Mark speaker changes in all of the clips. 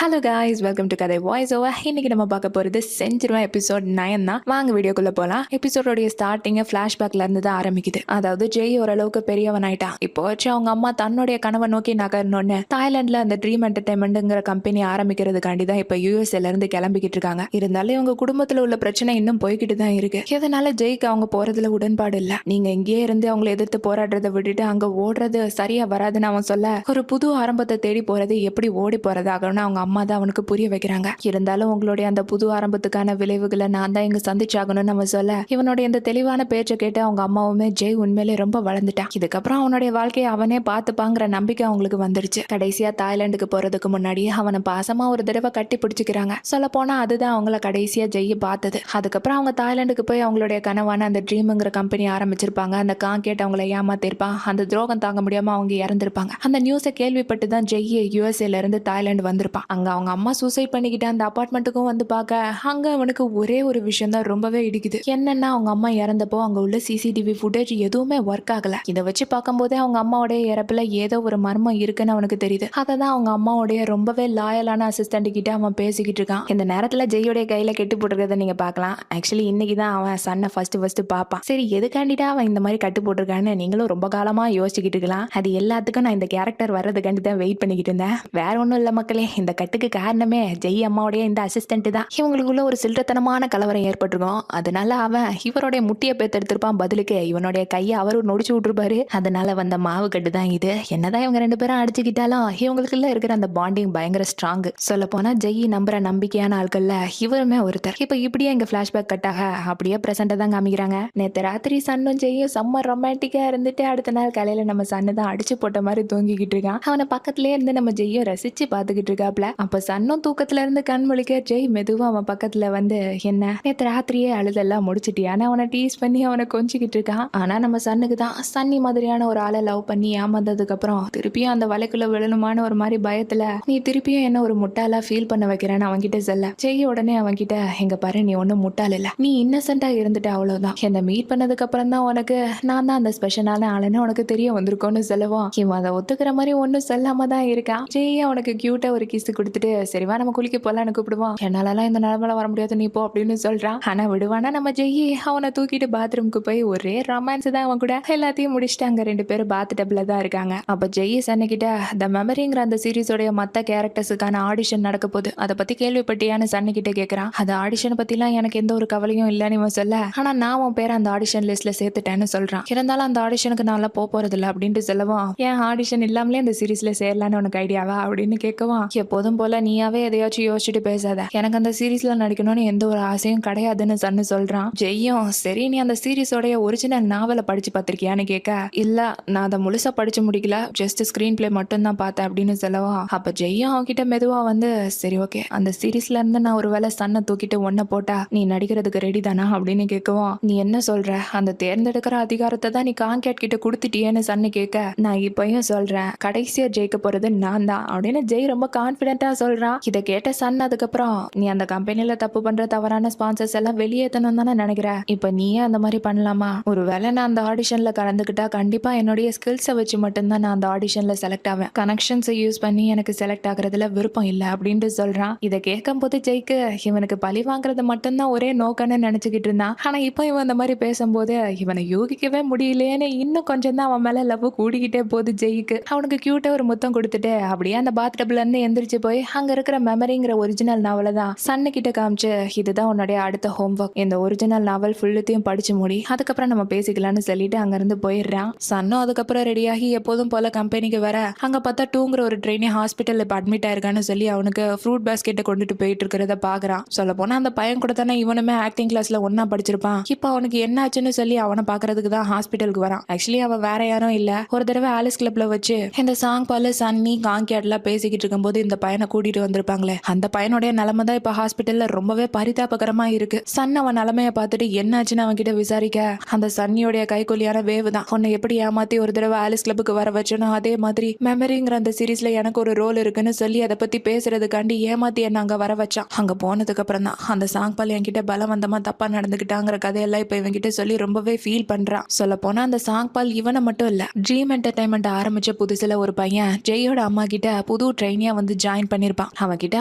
Speaker 1: Hello guys, welcome to கதை voice over. இன்னைக்கு நம்ம பார்க்க போகிறது செஞ்சிருவா எபிசோட் 9 தான். வாங்க வீடியோக்குள்ள போகலாம். எபிசோடோடைய ஸ்டார்டிங் ஃபிளாஷ்பேக்ல இருந்து தான் ஆரம்பிக்குது. அதாவது ஜெய் ஓரளவுக்கு பெரியவன் ஆயிட்டான். இப்போ வச்சு அவங்க அம்மா தன்னுடைய கனவை நோக்கி நகரணும்னு தாய்லாந்துல அந்த ட்ரீம் என்டர்டைன்மெண்ட்ங்கிற கம்பெனி ஆரம்பிக்கிறதுக்காண்டி தான் இப்போ யூஎஸ்ஏல இருந்து கிளம்பிக்கிட்டு இருக்காங்க. இருந்தாலும் இவங்க குடும்பத்துல உள்ள பிரச்சனை இன்னும் போய்கிட்டு தான் இருக்கு. இதனால ஜெய்க்கு அவங்க போறதுல உடன்பாடு இல்ல. நீங்க இங்கேயே இருந்து அவங்களை எதிர்த்து போராடுறதை விட்டுட்டு அங்க ஓடுறது சரியா வராதுன்னு அவன் சொல்ல, ஒரு புது ஆரம்பத்தை தேடி போறது எப்படி ஓடி போறதாகணும்னு அவங்க அம்மா தான் அவனுக்கு புரிய வைக்கிறாங்க. இருந்தாலும் உங்களுடைய அந்த புது ஆரம்பத்துக்கான விளைவுகளை நான் தான் இங்க சந்திச்சாகணும்னு நம்ம சொல்ல, இவனுடைய இந்த தெளிவான பேச்சை கேட்டு அவங்க அம்மாவுமே ஜெய் உண்மையிலே ரொம்ப வளர்ந்துட்டான். இதுக்கப்புறம் அவனுடைய வாழ்க்கையை அவனே பார்த்துப்பாங்கிற நம்பிக்கை அவங்களுக்கு வந்துருச்சு. கடைசியா தாய்லாந்துக்கு போறதுக்கு முன்னாடி அவனை பாசமா ஒரு தடவை கட்டி பிடிச்சிக்கிறாங்க. சொல்ல போனா அதுதான் அவங்கள கடைசியா ஜெய் பார்த்தது. அதுக்கப்புறம் அவங்க தாய்லாந்துக்கு போய் அவங்களுடைய கனவான அந்த ட்ரீம்ங்கிற கம்பெனி ஆரம்பிச்சிருப்பாங்க. அந்த காங்கேட் அவங்களை ஏமாத்திருப்பான். அந்த துரோகம் தாங்க முடியாம அவங்க இறந்திருப்பாங்க. அந்த நியூஸை கேள்விப்பட்டு தான் ஜெய் யூஎஸ்ஏல இருந்து தாய்லாந்து வந்திருப்பான். அங்க அவங்க அம்மா சூசைட் பண்ணிக்கிட்ட அந்த அபார்ட்மெண்ட்டுக்கும் வந்து பார்க்க, அங்க அவனுக்கு ஒரே ஒரு விஷயம் தான் ரொம்பவே இடிக்குது. என்னன்னா அவங்க அம்மா இறந்தப்போ அங்க உள்ள சிசிடிவி ஃபுட்டேஜ் எதுவுமே ஒர்க் ஆகல. இதை வச்சு பார்க்கும்போதே அவங்க அம்மாவுடைய இறப்புல ஏதோ ஒரு மர்மம் இருக்குன்னு அவனுக்கு தெரியுது. அதை தான் அவங்க அம்மாவுடைய ரொம்பவே லாயலான அசிஸ்டன்ட் கிட்ட அவன் பேசிக்கிட்டு இருக்கான். இந்த நேரத்துல ஜெய்யோடைய கையில கெட்டு போட்டுருக்கதை நீங்க பார்க்கலாம். ஆக்சுவலி இன்னைக்கு தான் அவன் சன்னை ஃபர்ஸ்ட் பார்ப்பான். சரி, எதுக்காண்டிட்டா அவன் இந்த மாதிரி கட்டு போட்டிருக்கான்னு நீங்களும் ரொம்ப காலமா யோசிச்சுக்கிட்டு இருக்கலாம். அது எல்லாத்துக்கும் நான் இந்த கேரக்டர் வர்றதுக்காண்டி தான் வெயிட் பண்ணிக்கிட்டு இருந்தேன். வேற ஒன்றும் இல்லை மக்களே, இந்த கட்டுக்கு காரணமே ஜெய் அம்மாவுடைய இந்த அசிஸ்டன்ட் தான். இவங்களுக்குள்ள ஒரு சில்லறத்தனமான கலவரம் ஏற்பட்டிருக்கும். அதனால அவன் இவருடைய முட்டியை பேத்தெடுத்திருப்பான். பதிலுக்கு இவனுடைய கையை அவரு நொடிச்சு விட்டுருப்பாரு. அதனால வந்த மாவு கட்டு தான் இது. என்னதான் இவங்க ரெண்டு பேரும் அடிச்சுக்கிட்டாலும் இவங்களுக்குள்ள இருக்கிற அந்த பாண்டிங் பயங்கர ஸ்ட்ராங். சொல்ல போனா ஜெய் நம்புற நம்பிக்கையான ஆட்கள்ல இவருமே ஒருத்தர். இப்ப இப்படியே எங்க பிளாஷ்பேக் கட்டாக அப்படியே பிரசன்ட தான் காமிக்கிறாங்க. நேத்து ராத்திரி சன்னும் ஜெய்யும் செம்ம ரொமான்டிக்கா இருந்துட்டு அடுத்த நாள் காலையில நம்ம சன்னு தான் அடிச்சு போட்ட மாதிரி தூங்கிக்கிட்டு இருக்கான். அவனை பக்கத்துலயே இருந்து நம்ம ஜெய்யும் ரசிச்சு பாத்துக்கிட்டு இருக்காப்ல. அப்ப சன்னும் தூக்கத்துல இருந்து கண் முழிக்க ஜெய் மெதுவா அவன் பக்கத்துல வந்து, என்ன நேத்து ராத்திரியே அழுதெல்லாம் முடிச்சிட்டியான்னு அவனை டீஸ் பண்ணி அவனை கொஞ்சிக்கிட்டு இருக்கான். ஆனா நம்ம சன்னுக்கு தான் சன்னி மாதிரியான ஒரு ஆளை லவ் பண்ணி ஏமாந்ததுக்கு அப்புறம் திருப்பியும் அந்த வலைக்குள்ள விழணுமான ஒரு மாதிரி பயத்துல, நீ திருப்பியும் என்ன ஒரு முட்டாளா ஃபீல் பண்ண வைக்கிறேன்னு அவன்கிட்ட சொல்ல, ஜெய் உடனே அவன்கிட்ட, எங்க பாரு நீ ஒன்னும் முட்டாள் இல்ல, நீ இன்னசென்ட்டா இருந்துட்ட அவ்வளவுதான். என்னை மீட் பண்ணதுக்கு அப்புறம் தான் உனக்கு நான் தான் அந்த ஸ்பெஷலான ஆளுன்னு உனக்கு தெரிய வந்திருக்கோன்னு சொல்லுவான். இவன் அதை ஒத்துக்கிற மாதிரி ஒன்னும் சொல்லாம தான் இருக்கான். ஜெய் அவனுக்கு கியூட்டா ஒரு கிஸ் கொடுத்துட்டு, சரிவா நம்ம குளிக்க போலான்னு கூப்பிடுவான். என்னாலலாம் இந்த நிலமையில வர முடியாது, நீ போ அப்படின்னு சொல்றான். ஆனா விடுவானா நம்ம ஜெய் அவனை தூக்கிட்டு பாத்ரூம்க்கு போய் ஒரே ரொமான்ஸ் தான் அவன் கூட எல்லாத்தையும் முடிச்சுட்டு அங்க ரெண்டு பேரும் பாத் டப்ல தான் இருக்காங்க. அப்ப ஜெய் சன்னிக்கிட்ட த மெமரிங்கிற அந்த சீரிஸோடைய மத்த கேரக்டர்ஸுக்கான ஆடிஷன் நடக்க போகுது, அதை பத்தி கேள்விப்பட்டியான்னு சன்னிக்கிட்ட கேட்கறான். அது ஆடிஷன் பத்திலாம் எனக்கு எந்த ஒரு கவலையும் இல்லைன்னு இவன் சொல்ல, ஆனா நான் உன் பேரை அந்த ஆடிஷன் லிஸ்ட்ல சேர்த்துட்டேன்னு சொல்றான். இருந்தாலும் அந்த ஆடிஷனுக்கு நான் போக போறது இல்லை அப்படின்ட்டு சொல்லவும், ஏன் ஆடிஷன் இல்லாமலே அந்த சீரிஸ்ல சேரலான்னு உனக்கு ஐடியாவா அப்படின்னு கேட்கவும், எப்போதும் போல நீயாவே எதையாச்சும் யோசிச்சுட்டு பேசாத, எனக்கு அந்த சீரீஸ்ல நடிக்கணும்னு எந்த ஒரு ஆசையும் கிடையாதுன்னு சன்னு சொல்றான். ஜெய்யும், சரி நீ அந்த சீரீஸோடைய ஒரிஜினல் நாவலை படிச்சு பார்த்திருக்கியான்னு கேட்க, இல்ல நான் அதை முழுசா படிச்சு முடிக்கல, ஜஸ்ட் ஸ்கிரீன் பிளே மட்டும் தான் பார்த்தேன் அப்படின்னு சொல்லவா. அப்ப ஜெய்யும் அவன்கிட்ட மெதுவா வந்து, சரி ஓகே, அந்த சீரீஸ்ல இருந்து நான் ஒரு வேளை சன்னை தூக்கிட்டு ஒன்ன போட்டா நீ நடிக்கிறதுக்கு ரெடி தானா அப்படின்னு கேட்கவும், நீ என்ன சொல்ற, அந்த தேர்ந்தெடுக்கிற அதிகாரத்தை தான் நீ காங்கேட் கிட்ட கொடுத்துட்டியேன்னு சன்னு கேட்க, நான் இப்பயும் சொல்றேன் கடைசியா ஜெயிக்க போறது நான் தான் அப்படின்னு ஜெய் ரொம்ப கான்பிடென்ட்டா சொல்றான். இதை கேட்ட சன் அதுக்கப்புறம், நீ அந்த கம்பெனில தப்பு பண்ற தவறான ஸ்பான்சர்ஸ் எல்லாம் வெளியேற்றணும் தானே நினைக்கிற, இப்ப நீயே அந்த மாதிரி பண்ணலாமா, ஒருவேளை நான் அந்த ஆடிஷன்ல கலந்துக்கிட்டா கண்டிப்பா என்னுடைய ஸ்கில்ஸை வச்சு மட்டும்தான் நான் அந்த ஆடிஷன்ல செலக்ட் ஆவேன், கனெக்ஷன்ஸை யூஸ் பண்ணி எனக்கு செலக்ட் ஆகுறதுல விருப்பம் இல்லை அப்படின்ட்டு சொல்றான். இதை கேட்கும் போது ஜெய்க்கு இவனுக்கு பழி வாங்குறது மட்டும்தான் ஒரே நோக்கம்னு நினைச்சுக்கிட்டு இருந்தான். ஆனா இப்போ இவன் அந்த மாதிரி பேசும்போது இவனை யூகிக்கவே முடியலையேன்னு இன்னும் கொஞ்சம் தான் அவன் மேல லவ் கூடிக்கிட்டே போகுது ஜெய்க்கு. அவனுக்கு கியூட்டா ஒரு முத்தம் கொடுத்துட்டு அப்படியே அந்த பாத் டப்ல இருந்து எந்திரிச்சு போய் அங்க இருக்கிற மெமரிங்கிற ஒரிஜினல் நாவலை தான் சன்னு கிட்ட காமிச்சு, இதுதான் உன்னுடைய அடுத்த ஹோம்ஒர்க், இந்த ஒரிஜினல் நாவல் ஃபுல்லுத்தையும் படிச்சு முடி, அதுக்கப்புறம் நம்ம பேசிக்கலாம்னு சொல்லிட்டு அங்க இருந்து போயிடுறான். சன்னும் அதுக்கப்புறம் ரெடியாகி எப்போதும் போல கம்பெனிக்கு வர, அங்க பார்த்தா டூங்கிற ஒரு ட்ரெயினி ஹாஸ்பிட்டல்ல இப்ப அட்மிட் ஆயிருக்கான்னு சொல்லி அவனுக்கு ஃப்ரூட் பாஸ்கெட்டை கொண்டுட்டு போயிட்டு இருக்கிறத பாக்குறான். சொல்ல போனா அந்த பையன் கூட தானே இவனுமே ஆக்டிங் கிளாஸ்ல ஒன்னா படிச்சிருப்பான். இப்போ அவனுக்கு என்ன ஆச்சுன்னு சொல்லி அவனை பாக்குறதுக்கு தான் ஹாஸ்பிட்டலுக்கு வரான். ஆக்சுவலி அவன் வேற யாரும் இல்ல, ஒரு தடவை ஆலிஸ் கிளப்ல வச்சு இந்த சாங் பால சன்னி காங்கேட்ல பேசிக்கிட்டு இருக்கும்போது இந்த பையனை கூட்டிட்டு வந்திருப்பாங்களே, அந்த பையனுடைய நிலைமை தான் இப்ப ஹாஸ்பிட்டல்ல ரொம்பவே பரிதாபகரமா இருக்கு. சன் அவன் நிலைமைய பார்த்துட்டு என்னாச்சுன்னு அவன் கிட்ட விசாரிக்க, அந்த சன்னியோடைய கைகொல்லியான வேவு தான் உன்னை எப்படி ஏமாத்தி ஒரு தடவை ஆலிஸ் கிளப்புக்கு வர வச்சனும், அதே மாதிரி மெமரிங்கிற அந்த சீரீஸ்ல எனக்கு ஒரு ரோல் இருக்குன்னு சொல்லி அதை பத்தி பேசுறதுக்காண்டி ஏமாத்தி என்ன அங்க வர வச்சான். அங்க போனதுக்கு அப்புறம் தான் அந்த சாங் பால் என்கிட்ட பலவந்தமா தப்பா நடந்துகிட்டாங்கிற கதையெல்லாம் இப்ப இவன்கிட்ட சொல்லி ரொம்பவே ஃபீல் பண்றான். சொல்ல போனா அந்த சாங் பால் இவனை மட்டும் இல்ல, ட்ரீம் என்டர்டைன்மெண்ட் ஆரம்பிச்ச புதுசுல ஒரு பையன் ஜெயோட அம்மா கிட்ட புது ட்ரெயினியா வந்து ஜாயின் பண்ணிருப்பான். அவன்கிட்ட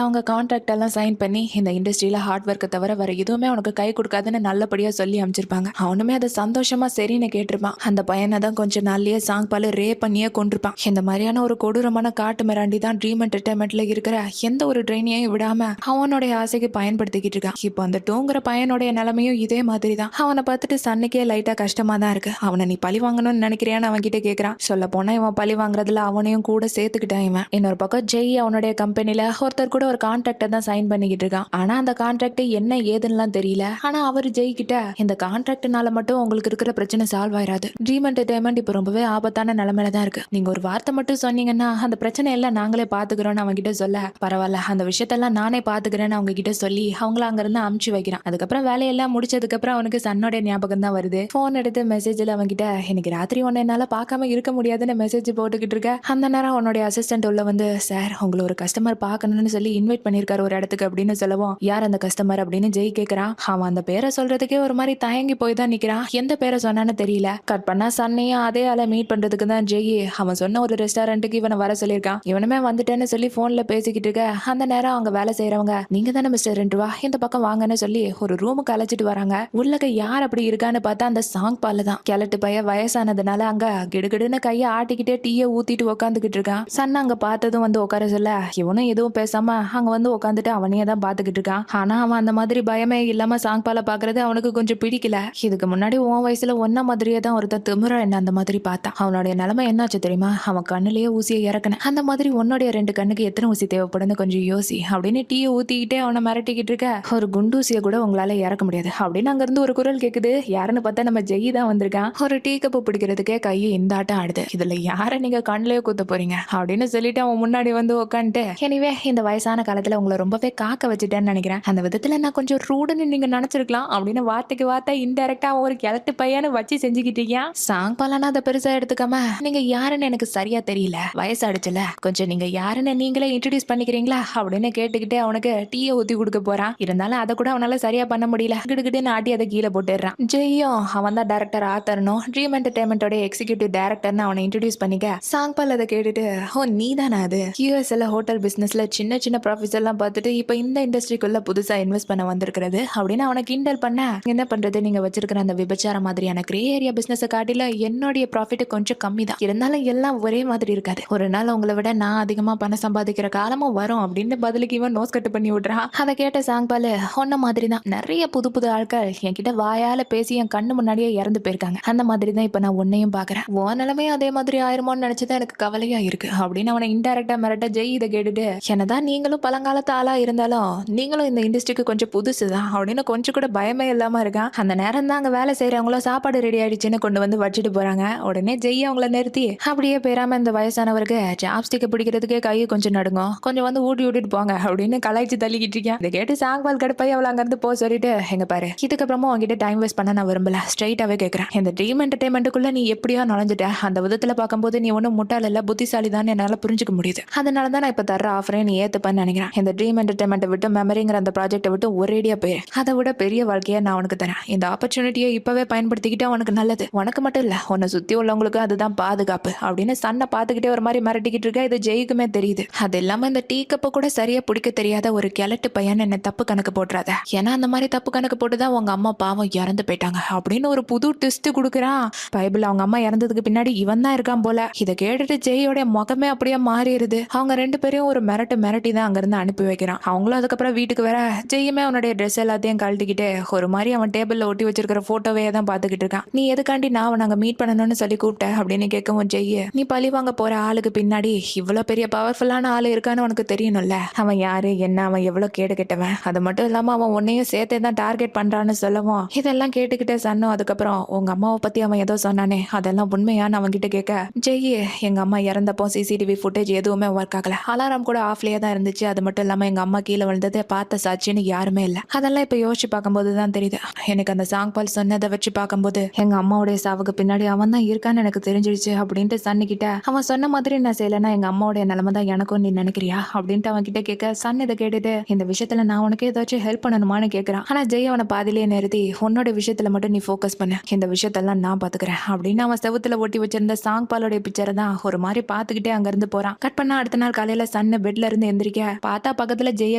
Speaker 1: அவங்க கான்ட்ராக்ட் எல்லாம் சைன் பண்ணி இந்த இண்டஸ்ட்ரியில ஹார்ட் ஒர்க்கை தவிர வேற எதுவுமே அவனுக்கு கை கொடுக்காதுன்னு நல்லபடியா சொல்லி அமைச்சிருப்பாங்க. அவனுமே அதை சந்தோஷமா சரின்னு கேட்டிருப்பான். அந்த பையனை தான் கொஞ்சம் நாள்லயே சாங்பால் ரே பண்ணியே கொண்டிருப்பான். இந்த மாதிரியான ஒரு கொடூரமான காட்டு மிராண்டி தான் ட்ரீம் என்டர்டைன்மெண்ட்ல இருக்கிற எந்த ஒரு ட்ரெயினையும் விடாம அவனுடைய ஆசைக்கு பயன்படுத்திக்கிட்டு இருக்கான். இப்போ அந்த டூங்கிற பையனுடைய நிலைமையும் இதே மாதிரி தான். அவனை பார்த்துட்டு சன்னுக்கே லைட்டா கஷ்டமா தான் இருக்கு. அவனை நீ பழி வாங்கணும்னு நினைக்கிறியான்னு அவன் கிட்ட கேட்கறான். சொல்ல போனா இவன் பழி வாங்குறதுல அவனையும் கூட சேர்த்துக்கிட்டான் இவன். இன்னொரு பக்கம் ஜெய் அவனுடைய கம்பெனில ஒருத்தர் கூட ஒரு கான்ட்ராக்டை தான் சைன் பண்ணிக்கிட்டு இருக்கான். ஆனா அந்த கான்ட்ராக்ட் என்ன ஏதுன்னு தெரியல. ஆனா அவர் ஜெய் கிட்ட இந்த கான்ட்ராக்ட்னால மட்டும் உங்களுக்கு இருக்கிற பிரச்சனை சால்வ் ஆயிராது. ட்ரீம் என்டர்டைன்மெண்ட் இப்போ ரொம்பவே ஆபத்தான நிலைமையில தான் இருக்கு. நீங்க ஒரு வார்த்தை மட்டும் சொன்னீங்கன்னா அந்த பிரச்சனை எல்லாம் நாங்களே பாத்துக்கிறோம்னு அவங்க கிட்ட சொல்ல, பரவாயில்ல அந்த விஷயத்தெல்லாம் நானே பாத்துக்கிறேன்னு அவங்க கிட்ட சொல்லி அவங்கள அங்க இருந்து அமுச்சு வைக்கிறான். அதுக்கப்புறம் வேலையெல்லாம் முடிச்சதுக்கு அப்புறம் அவனுக்கு சன்னோட ஞாபகம் தான் வருது. போன் எடுத்து மெசேஜ்ல அவன்கிட்ட இன்னைக்கு ராத்திரி ஒன்னு என்னால பார்க்காம இருக்க முடியாதுன்னு மெசேஜ் போட்டுக்கிட்டு இருக்க. அந்த நேரம் அவனுடைய அசிஸ்டன்ட் உள்ள வந்து, சார் உங்களை ஒரு கஸ்டமர் பார்க்கணும்னு சொல்லி இன்வைட் பண்ணிருக்காரு ஒரு இடத்துக்கு அப்படின்னு சொல்லவும், யார் அந்த கஸ்டமர் அப்படின்னு ஜெய் கேக்குறான். அவன் அந்த பேரை சொல்றதுக்கே ஒரு மாதிரி தயங்கி போய் தான் நிக்கிறான். எந்த பேரை சொன்னான்னு தெரியல. கட் பண்ணா சன்னையும் அதே ஆளை மீட் பண்றதுக்கு தான் ஜெய் அவன் சொன்ன ஒரு ரெஸ்டாரண்ட்டுக்கு இவனை வர சொல்லியிருக்கான். இவனுமே வந்துட்டேன்னு சொல்லி போன்ல பேசிக்கிட்டு இருக்க. அந்த நேரம் அவங்க வேலை செய்யறவங்க, நீங்க தானே மிஸ்டர் ரெண்டுவா, இந்த பக்கம் வாங்கன்னு சொல்லி ஒரு ரூமுக்கு அழைச்சிட்டு வராங்க. உள்ளக யார் அப்படி இருக்கான்னு பார்த்தா அந்த சாங் பால தான். கிழட்டு பைய வயசானதுனால அங்க கிடுகிடுன்னு கையை ஆட்டிக்கிட்டே டீயை ஊத்திட்டு உட்காந்துக்கிட்டு இருக்கான். சன் அங்க பார்த்ததும் வந்து உட்கார சொல்ல, இவனும் எதுவும் பேசாம அங்க வந்து உட்காந்துட்டு அவனையே தான் பாத்துக்கிட்டு இருக்கான். ஆனா அவன் அந்த மாதிரி பயமே இல்லாம சாங் பால பாக்குறது அவனுக்கு கொஞ்சம் பிடிக்கல. இதுக்கு முன்னாடி உன் வயசுல ஒன்ன மாதிரியே தான் ஒருத்தன் திமிரா என்ன அந்த மாதிரி பார்த்தான். அவனுடைய நிலைமை என்னாச்சு தெரியுமா, அவன் கண்ணுலயே ஊசியை இறக்குன. அந்த மாதிரி உன்னுடைய 2 கண்ணுக்கு எத்தனை ஊசி தேவைப்படுன்னு கொஞ்சம் யோசி அப்படின்னு டீயை ஊத்திக்கிட்டே அவனை மிரட்டிக்கிட்டு இருக்க. ஒரு குண்டூசியை கூட உங்களால இறக்க முடியாது அப்படின்னு அங்க இருந்து ஒரு குரல் கேக்குது. யாருன்னு பார்த்தா நம்ம ஜெய் தான் வந்திருக்கான். ஒரு டீ கப்பு பிடிக்கிறதுக்கே கையை இந்த ஆட்டம் ஆடுது. இதுல யார நீங்க கண்ணுலயே குத்த போறீங்க அப்படின்னு சொல்லிட்டு அவன் முன்னாடி வந்து உட்காந்துட்டு, எனிவே இந்த வயசான காலத்துல உங்களை ரொம்பவே காக்க வச்சுட்டேன்னு நினைக்கிறேன். அந்த விதத்துல நான் கொஞ்சம் ரூடுன்னு நீங்க நினைச்சிருக்கலாம் அப்படின்னு வார்த்தைக்கு வார்த்தை இன்டெரக்டா ஒரு கிழட்டு பையனு வச்சு செஞ்சுக்கிட்டீங்க. சாங் பாலானா அதை பெருசா எடுத்துக்காம, நீங்க யாருன்னு எனக்கு சரியா தெரியல, வயசாடுச்சுல, கொஞ்சம் நீங்க யாருன்னு நீங்களே இன்ட்ரோடியூஸ் பண்ணிக்கிறீங்களா அப்படின்னு கேட்டுக்கிட்டே அவனுக்கு டீயை ஊத்தி கொடுக்க போறான். இருந்தாலும் அதை கூட அவனால சரியா பண்ண முடியல. கிடுகிட்டு ஆட்டி அதை கீழே போட்டுறான். ஜெய்யும் அவன் தான் டைரக்டர் ஆத்தரனும் ட்ரீம் என்டர்டைன்மெண்டோட எக்ஸிக்யூட்டிவ் டைரக்டர்னு அவனை இன்ட்ரோடியூஸ் பண்ணிக்க. சாங் பால் அதை கேட்டுட்டு, ஓ நீ தானே அது, யூஎஸ்ல ஹோட்டல் பிசினஸ்ல சின்ன சின்ன ப்ராஃபிட்ஸ் எல்லாம் பார்த்துட்டு இப்போ இந்த இண்டஸ்ட்ரிக்குள்ள புதுசா இன்வெஸ்ட் பண்ண வந்திருக்கிறது அப்படின்னு அவனை கிண்டல் பண்ண, என்ன பண்றது நீங்க வச்சிருக்கிற அந்த விபச்சார மாதிரியான கிரே ஏரியா பிசினஸ் காட்டில என்னுடைய ப்ராஃபிட் கொஞ்சம் கம்மி தான், இருந்தாலும் எல்லாம் ஒரே மாதிரி இருக்காது, ஒரு நாள் உங்களை விட நான் அதிகமா பணம் சம்பாதிக்கிற காலமும் வரும் அப்படின்னு பதிலுக்கு இவன் நோஸ் கட்டு பண்ணி விடுறான். அதை கேட்ட சாங் பால், ஒன்ன மாதிரி தான் நிறைய புது புது ஆட்கள் என்கிட்ட வாயால பேசி என் கண்ணு முன்னாடியே இறந்து போயிருக்காங்க, அந்த மாதிரி தான் இப்ப நான் உன்னையும் பாக்குறேன், உன் நிலைமையும் அதே மாதிரி ஆயிருமோன்னு நினைச்சதான் எனக்கு கவலையா இருக்கு அப்படின்னு அவனை இன்டைரக்டா மிரட்ட. ஜெய் இதை கேட்டுட்டு, என்னதான் நீங்களும் பழங்காலத்து ஆளா இருந்தாலும் நீங்களும் இந்த இண்டஸ்ட்ரிக்கு கொஞ்சம் புதுசுதான் அப்படின்னு கொஞ்சம் கூட பயமே இல்லாம இருக்கான். அந்த நேரம் தான் அங்க வேலை செய்யறவங்களோ சாப்பாடு ரெடி ஆயிடுச்சுன்னு கொண்டு வந்து வச்சுட்டு போறாங்க. உடனே ஜெய் அவங்கள நிறுத்தி, அப்படியே பேராம இந்த வயசானவருக்கு சாப்ஸ்டிக் பிடிக்கிறதுக்கே கையை கொஞ்சம் நடுங்கும், கொஞ்சம் வந்து ஊட்டி விட்டுட்டு போங்க அப்படின்னு கலாய்ச்சி தள்ளிக்கிட்டு இருக்கேன். இதை கேட்டு சாங்பால் கடுப்பாய் அவளை அங்க இருந்து போக சொல்லிட்டு, எங்க பாரு இதுக்கப்புறமா உங்ககிட்ட டைம் வேஸ்ட் பண்ண நான் விரும்பல, ஸ்ட்ரைட்டாவே கேட்கறேன், இந்த ட்ரீம் என்டர்டைன்மெண்ட்டுக்குள்ள நீ எப்படியோ நுழைஞ்சிட்ட, அந்த விதத்துல பார்க்கும்போது நீ ஒன்னும் முட்டாள் இல்ல, புத்திசாலி தான் என்னால புரிஞ்சுக்க முடியுது, அதனால தான் நான் இப்ப தர்ற ஆஃபரே நீ ஏத்துப்பன்னு நினைக்கிறேன். இந்த ட்ரீம் என்டர்டைன்மெண்ட் விட்டு மெமரிங்கிற அந்த ப்ராஜெக்ட்டை விட்டு ஒரேடியா போய் அதை விட பெரிய வாழ்க்கையை நான் உனக்கு தரேன், இந்த ஆப்பர்ச்சுனிட்டியை இப்பவே பயன்படுத்திக்கிட்டே உனக்கு நல்லது, உனக்கு மட்டும் இல்ல உன்னை சுத்தி உள்ளவங்களுக்கு அதுதான் பாதுகாப்பு அப்படின்னு சன்னை பார்த்துக்கிட்டே ஒரு மாதிரி மிரட்டிக்கிட்டு இருக்க. இது ஜெய்க்குமே தெரியுது. அது இல்லாம இந்த டீ கப்பை கூட சரியா பிடிக்க தெரியாத ஒரு கிழட்டு பையன் என்ன தப்பு கணக்கு போட்டுறாத, ஏன்னா அந்த மாதிரி தப்பு கணக்கு போட்டுதான் உங்க அம்மா பாவம் இறந்து போயிட்டாங்க அப்படின்னு ஒரு புது டெஸ்ட் கொடுக்குறான். பைபிள் அவங்க அம்மா இறந்ததுக்கு பின்னாடி இவன் தான் இருக்கான் போல. இதை கேட்டுட்டு ஜெயோட முகமே அப்படியே மாறிடுது. அவங்க 2 பேரையும் ஒரு மிரட்டி தான் அங்க இருந்து அனுப்பி வைக்கிறான். அவங்களும் அதுக்கப்புறம் வீட்டுக்கு வர ஜெயுமே அவனுடைய ட்ரெஸ் எல்லாத்தையும் கழட்டிக்கிட்டு ஒரு மாதிரி அவன் டேபிள்ல ஒட்டி வச்சிருக்கிற போட்டோவே தான் பாத்துக்கிட்டு இருக்கான். நீ எதுக்காண்டி நான் அவன் அங்க மீட் பண்ணணும்னு சொல்லி கூப்பிட்ட அப்படின்னு கேட்கவும் ஜெய்ய, நீ பழி வாங்க போற ஆளுக்கு பின்னாடி இவ்வளவு பெரிய பவர்ஃபுல்லான ஆளு இருக்கான்னு உனக்கு தெரியணும்ல, அவன் யாரு என்ன, அவன் எவ்வளவு கேடு கெட்டவன், அது மட்டும் இல்லாம அவன் உன்னையும் சேர்த்தே தான் டார்கெட் பண்றான்னு சொல்லவும் இதெல்லாம் கேட்டுக்கிட்டே சன்னும் அதுக்கப்புறம் உங்க அம்மாவை பத்தி அவன் ஏதோ சொன்னானே அதெல்லாம் உண்மையான்னு அவன் கிட்ட கேட்க, ஜெய் எங்க அம்மா இறந்தப்போ சிசிடிவி ஃபுட்டேஜ் எதுவுமே ஒர்க் ஆகல, அலாரம் கூட ஆஃப்லயே தான் இருந்துச்சு, அது மட்டும் இல்லாம எங்க அம்மா கீழே விழுந்ததை பார்த்த சாட்சின்னு யாருமே இல்ல, அதெல்லாம் இப்ப யோசிச்சு பார்க்கும்போது தான் தெரியுது. எனக்கு அந்த சாங் பால் சொன்னதை வச்சு பார்க்கும்போது எங்க அம்மாவுடைய சாவுக்கு பின்னாடி அவன் தான் இருக்கான்னு எனக்கு தெரிஞ்சிருச்சு அப்படின்ட்டு சன்னு கிட்ட, அவன் சொன்ன மாதிரி நான் செய்யலன்னா எங்க அம்மாவுடைய நிலைமை தான் எனக்கும் நீ நினைக்கிறியா அப்படின்ட்டு அவன் கிட்ட கேட்க, சன் இதை கேட்டுட்டு இந்த விஷயத்துல நான் உனக்கு ஏதாச்சும் ஹெல்ப் பண்ணணுமான்னு கேட்கறான். ஆனா ஜெய் அவனை பாதிலேயே நிறுத்தி, உன்னோட விஷயத்துல மட்டும் நீ ஃபோக்கஸ் பண்ணு, இந்த விஷயத்தெல்லாம் நான் பாத்துக்கிறேன் அப்படின்னு அவன் செவுத்துல ஒட்டி வச்சிருந்த சாங் பாலோடைய பிக்சரை தான் ஒரு மாதிரி பாத்துக்கிட்டே அங்க இருந்து போறான். கட் பண்ணா அடுத்த நாள் காலையில சன் சன்னு பெட்ல இருந்து எந்திரிக்க பார்த்தா பக்கத்துல ஜெய